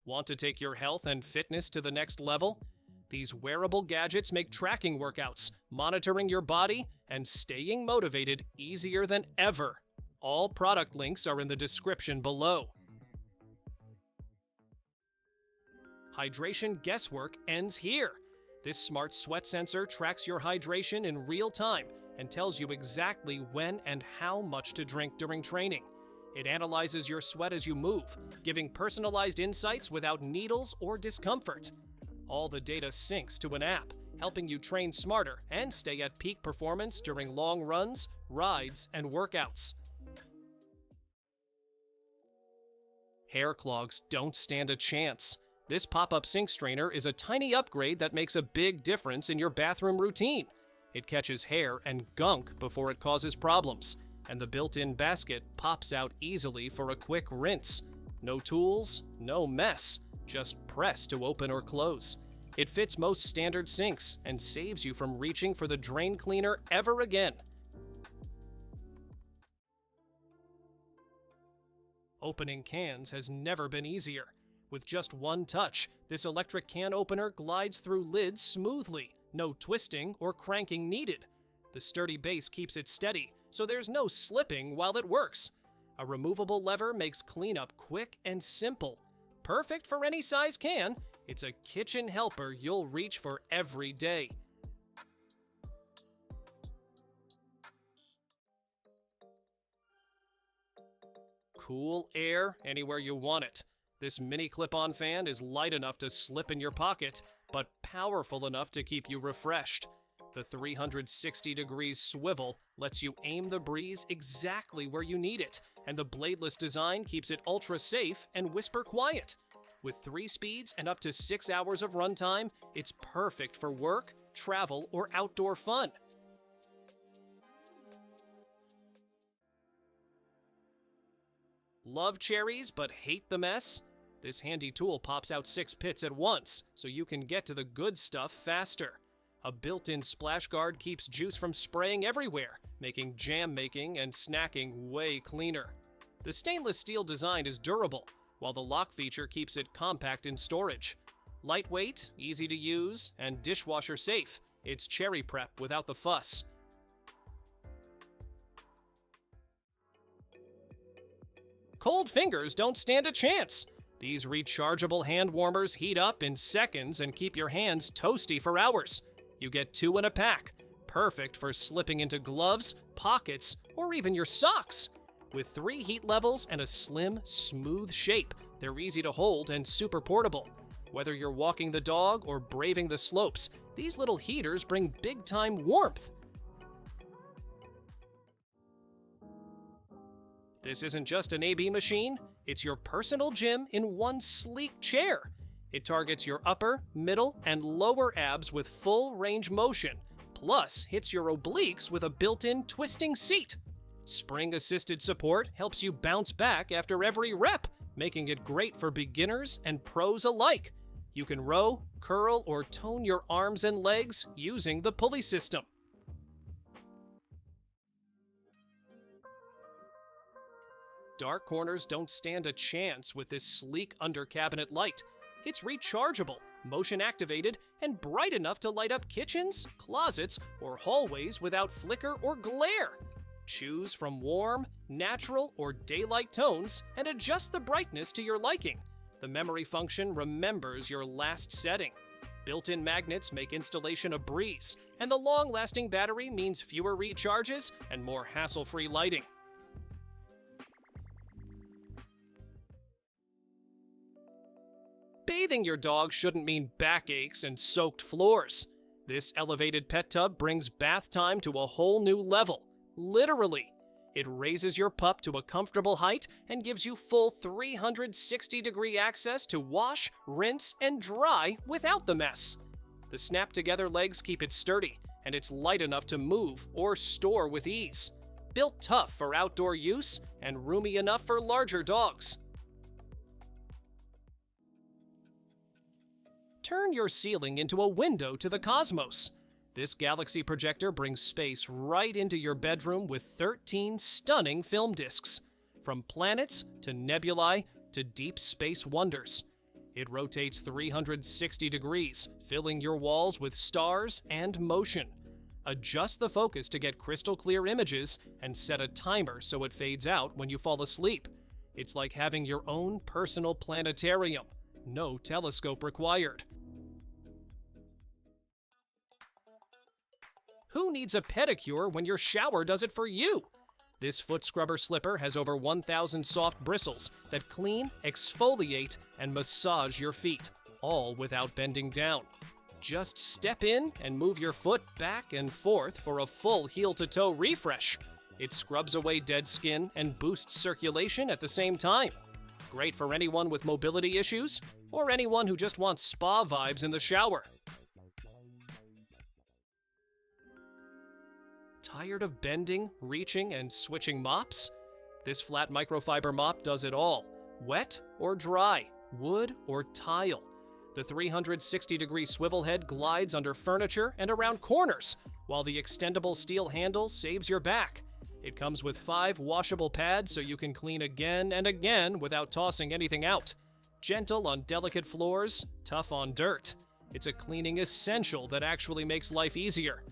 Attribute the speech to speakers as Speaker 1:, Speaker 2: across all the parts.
Speaker 1: Want to take your health and fitness to the next level? These wearable gadgets make tracking workouts, monitoring your body, and staying motivated easier than ever. All product links are in the description below. Hydration guesswork ends here. This smart sweat sensor tracks your hydration in real time and tells you exactly when and how much to drink during training. It analyzes your sweat as you move, giving personalized insights without needles or discomfort. All the data syncs to an app, helping you train smarter and stay at peak performance during long runs, rides, and workouts. Hair clogs don't stand a chance. This pop-up sink strainer is a tiny upgrade that makes a big difference in your bathroom routine. It catches hair and gunk before it causes problems, and the built-in basket pops out easily for a quick rinse. No tools, no mess, just press to open or close. It fits most standard sinks and saves you from reaching for the drain cleaner ever again. Opening cans has never been easier. With just one touch, this electric can opener glides through lids smoothly, no twisting or cranking needed. The sturdy base keeps it steady, so there's no slipping while it works. A removable lever makes cleanup quick and simple. Perfect for any size can, it's a kitchen helper you'll reach for every day. Cool air anywhere you want it. This mini clip-on fan is light enough to slip in your pocket, but powerful enough to keep you refreshed. The 360 degrees swivel lets you aim the breeze exactly where you need it, and the bladeless design keeps it ultra safe and whisper quiet. With 3 speeds and up to 6 hours of runtime, it's perfect for work, travel, or outdoor fun. Love cherries but hate the mess? This handy tool pops out 6 pits at once, so you can get to the good stuff faster. A built-in splash guard keeps juice from spraying everywhere, making jam making and snacking way cleaner. The stainless steel design is durable, while the lock feature keeps it compact in storage. Lightweight, easy to use, and dishwasher safe, it's cherry prep without the fuss. Cold fingers don't stand a chance. These rechargeable hand warmers heat up in seconds and keep your hands toasty for hours. You get 2 in a pack, perfect for slipping into gloves, pockets, or even your socks. With 3 heat levels and a slim, smooth shape, they're easy to hold and super portable. Whether you're walking the dog or braving the slopes, these little heaters bring big-time warmth. This isn't just an AB machine, it's your personal gym in one sleek chair. It targets your upper, middle, and lower abs with full range motion, plus hits your obliques with a built-in twisting seat. Spring-assisted support helps you bounce back after every rep, making it great for beginners and pros alike. You can row, curl, or tone your arms and legs using the pulley system. Dark corners don't stand a chance with this sleek under-cabinet light. It's rechargeable, motion-activated, and bright enough to light up kitchens, closets, or hallways without flicker or glare. Choose from warm, natural, or daylight tones and adjust the brightness to your liking. The memory function remembers your last setting. Built-in magnets make installation a breeze, and the long-lasting battery means fewer recharges and more hassle-free lighting. Bathing your dog shouldn't mean backaches and soaked floors. This elevated pet tub brings bath time to a whole new level, literally. It raises your pup to a comfortable height and gives you full 360-degree access to wash, rinse, and dry without the mess. The snap-together legs keep it sturdy, and it's light enough to move or store with ease. Built tough for outdoor use and roomy enough for larger dogs. Turn your ceiling into a window to the cosmos. This galaxy projector brings space right into your bedroom with 13 stunning film discs, from planets to nebulae to deep space wonders. It rotates 360 degrees, filling your walls with stars and motion. Adjust the focus to get crystal clear images and set a timer so it fades out when you fall asleep. It's like having your own personal planetarium. No telescope required. Who needs a pedicure when your shower does it for you? This foot scrubber slipper has over 1,000 soft bristles that clean, exfoliate, and massage your feet, all without bending down. Just step in and move your foot back and forth for a full heel-to-toe refresh. It scrubs away dead skin and boosts circulation at the same time. Great for anyone with mobility issues or anyone who just wants spa vibes in the shower. Tired of bending, reaching, and switching mops? This flat microfiber mop does it all. Wet or dry, wood or tile. The 360-degree swivel head glides under furniture and around corners, while the extendable steel handle saves your back. It comes with 5 washable pads so you can clean again and again without tossing anything out. Gentle on delicate floors, tough on dirt. It's a cleaning essential that actually makes life easier.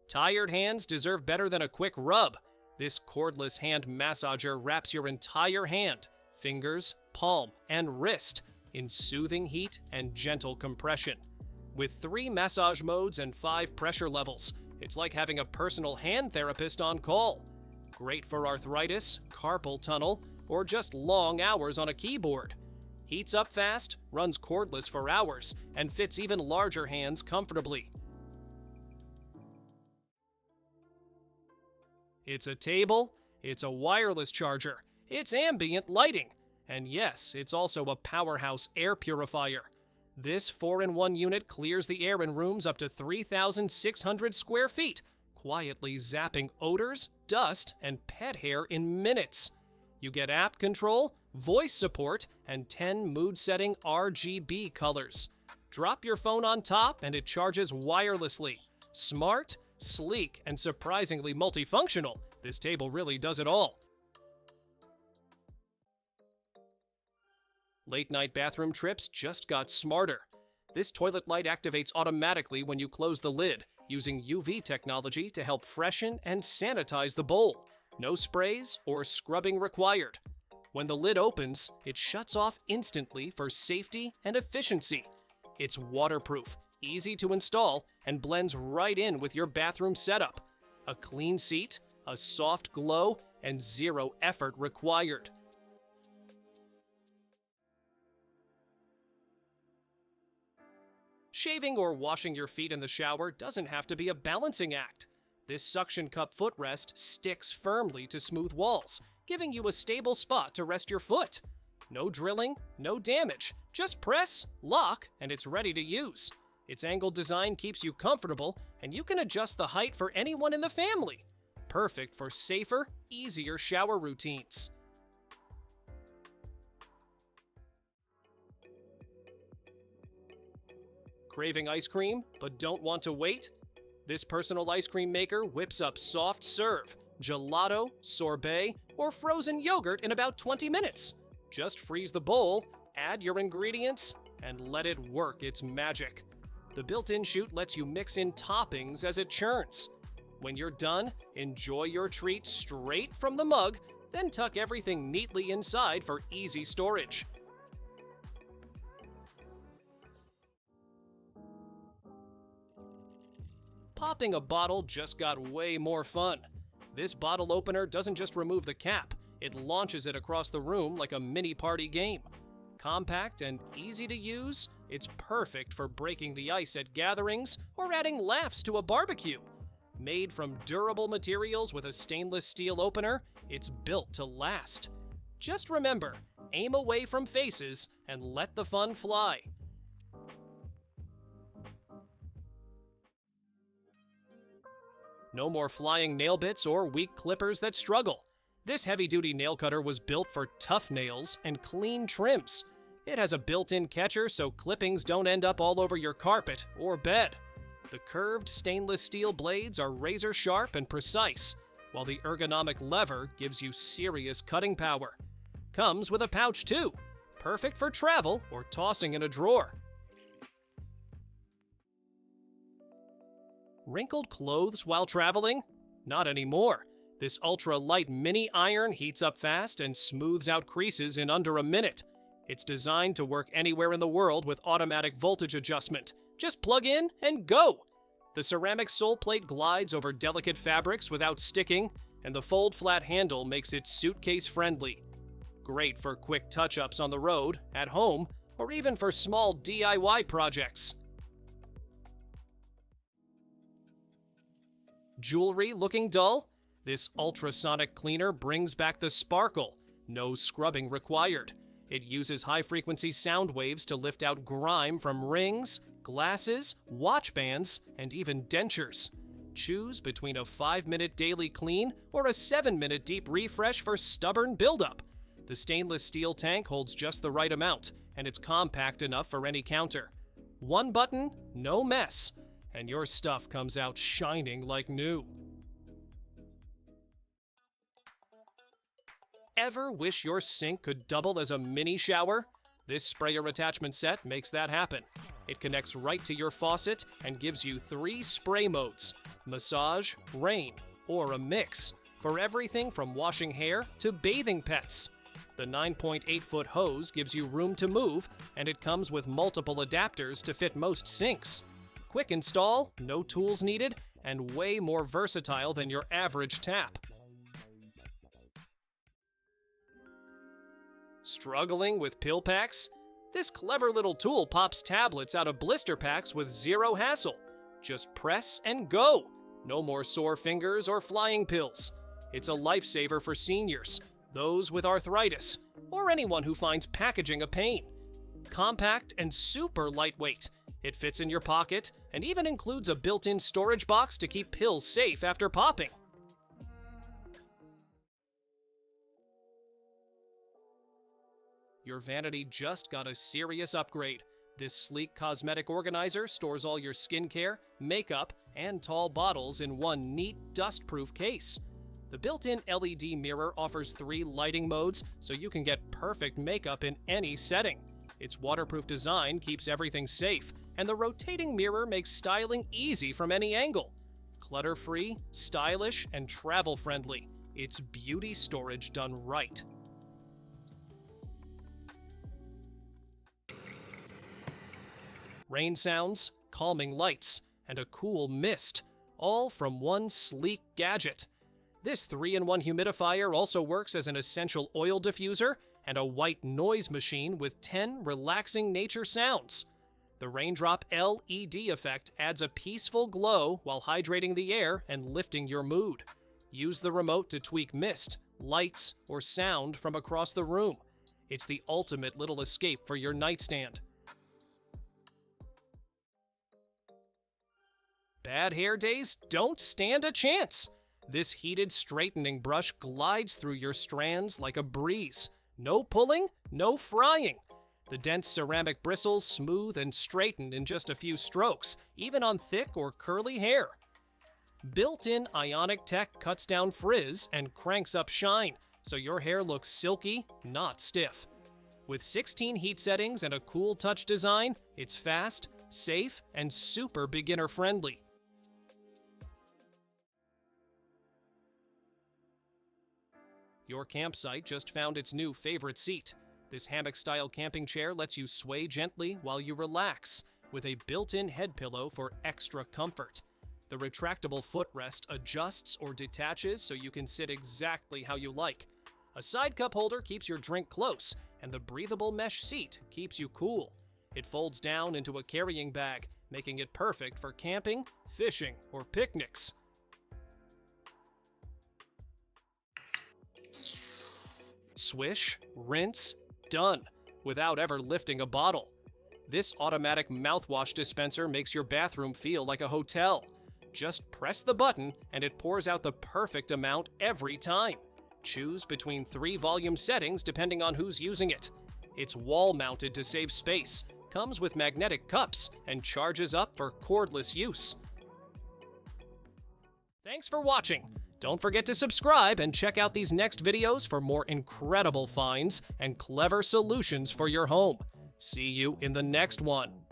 Speaker 1: Tired hands deserve better than a quick rub. This cordless hand massager wraps your entire hand, fingers, palm, and wrist in soothing heat and gentle compression. With 3 massage modes and 5 pressure levels, it's like having a personal hand therapist on call. Great for arthritis, carpal tunnel, or just long hours on a keyboard. Heats up fast, runs cordless for hours, and fits even larger hands comfortably. It's a table, it's a wireless charger, it's ambient lighting, and yes, it's also a powerhouse air purifier. This 4-in-1 unit clears the air in rooms up to 3,600 square feet, quietly zapping odors, dust, and pet hair in minutes. You get app control, voice support, and 10 mood-setting RGB colors. Drop your phone on top and it charges wirelessly. Smart, sleek, and surprisingly multifunctional, this table really does it all. Late-night bathroom trips just got smarter. This toilet light activates automatically when you close the lid, using UV technology to help freshen and sanitize the bowl. No sprays or scrubbing required. When the lid opens, it shuts off instantly for safety and efficiency. It's waterproof, easy to install, and blends right in with your bathroom setup. A clean seat, a soft glow, and 0 effort required. Shaving or washing your feet in the shower doesn't have to be a balancing act. This suction cup footrest sticks firmly to smooth walls, giving you a stable spot to rest your foot. No drilling, no damage. Just press, lock, and it's ready to use. Its angled design keeps you comfortable, and you can adjust the height for anyone in the family. Perfect for safer, easier shower routines. Craving ice cream, but don't want to wait? This personal ice cream maker whips up soft serve, gelato, sorbet, or frozen yogurt in about 20 minutes. Just freeze the bowl, add your ingredients, and let it work its magic. The built-in chute lets you mix in toppings as it churns. When you're done, enjoy your treat straight from the mug, then tuck everything neatly inside for easy storage. Popping a bottle just got way more fun. This bottle opener doesn't just remove the cap, it launches it across the room like a mini party game. Compact and easy to use, it's perfect for breaking the ice at gatherings or adding laughs to a barbecue. Made from durable materials with a stainless steel opener, it's built to last. Just remember, aim away from faces and let the fun fly. No more flying nail bits or weak clippers that struggle. This heavy-duty nail cutter was built for tough nails and clean trims. It has a built-in catcher so clippings don't end up all over your carpet or bed. The curved stainless steel blades are razor sharp and precise, while the ergonomic lever gives you serious cutting power. Comes with a pouch too, perfect for travel or tossing in a drawer. Wrinkled clothes while traveling? Not anymore. This ultra-light mini iron heats up fast and smooths out creases in under a minute. It's designed to work anywhere in the world with automatic voltage adjustment. Just plug in and go! The ceramic sole plate glides over delicate fabrics without sticking, and the fold-flat handle makes it suitcase-friendly. Great for quick touch-ups on the road, at home, or even for small DIY projects. Jewelry looking dull? This ultrasonic cleaner brings back the sparkle. No scrubbing required. It uses high-frequency sound waves to lift out grime from rings, glasses, watch bands, and even dentures. Choose between a 5-minute daily clean or a 7-minute deep refresh for stubborn buildup. The stainless steel tank holds just the right amount, and it's compact enough for any counter. One button, no mess, and your stuff comes out shining like new. Ever wish your sink could double as a mini shower? This sprayer attachment set makes that happen. It connects right to your faucet and gives you 3 spray modes: massage, rain, or a mix, for everything from washing hair to bathing pets. The 9.8-foot hose gives you room to move, and it comes with multiple adapters to fit most sinks. Quick install, no tools needed, and way more versatile than your average tap. Struggling with pill packs? This clever little tool pops tablets out of blister packs with zero hassle. Just press and go. No more sore fingers or flying pills. It's a lifesaver for seniors, those with arthritis, or anyone who finds packaging a pain. Compact and super lightweight. It fits in your pocket and even includes a built-in storage box to keep pills safe after popping. Your vanity just got a serious upgrade. This sleek cosmetic organizer stores all your skincare, makeup, and tall bottles in one neat, dust-proof case. The built-in LED mirror offers 3 lighting modes, so you can get perfect makeup in any setting. Its waterproof design keeps everything safe, and the rotating mirror makes styling easy from any angle. Clutter-free, stylish, and travel-friendly. It's beauty storage done right. Rain sounds, calming lights, and a cool mist, all from one sleek gadget. This 3-in-1 humidifier also works as an essential oil diffuser and a white noise machine with 10 relaxing nature sounds. The Raindrop LED effect adds a peaceful glow while hydrating the air and lifting your mood. Use the remote to tweak mist, lights, or sound from across the room. It's the ultimate little escape for your nightstand. Bad hair days don't stand a chance. This heated straightening brush glides through your strands like a breeze. No pulling, no frying. The dense ceramic bristles smooth and straighten in just a few strokes, even on thick or curly hair. Built-in ionic tech cuts down frizz and cranks up shine, so your hair looks silky, not stiff. With 16 heat settings and a cool touch design, it's fast, safe, and super beginner-friendly. Your campsite just found its new favorite seat. This hammock-style camping chair lets you sway gently while you relax, with a built-in head pillow for extra comfort. The retractable footrest adjusts or detaches so you can sit exactly how you like. A side cup holder keeps your drink close, and the breathable mesh seat keeps you cool. It folds down into a carrying bag, making it perfect for camping, fishing, or picnics. Swish, rinse, done, without ever lifting a bottle. This automatic mouthwash dispenser makes your bathroom feel like a hotel. Just press the button and it pours out the perfect amount every time. Choose between 3 volume settings depending on who's using it. It's wall-mounted to save space, comes with magnetic cups, and charges up for cordless use. Thanks for watching. Don't forget to subscribe and check out these next videos for more incredible finds and clever solutions for your home. See you in the next one.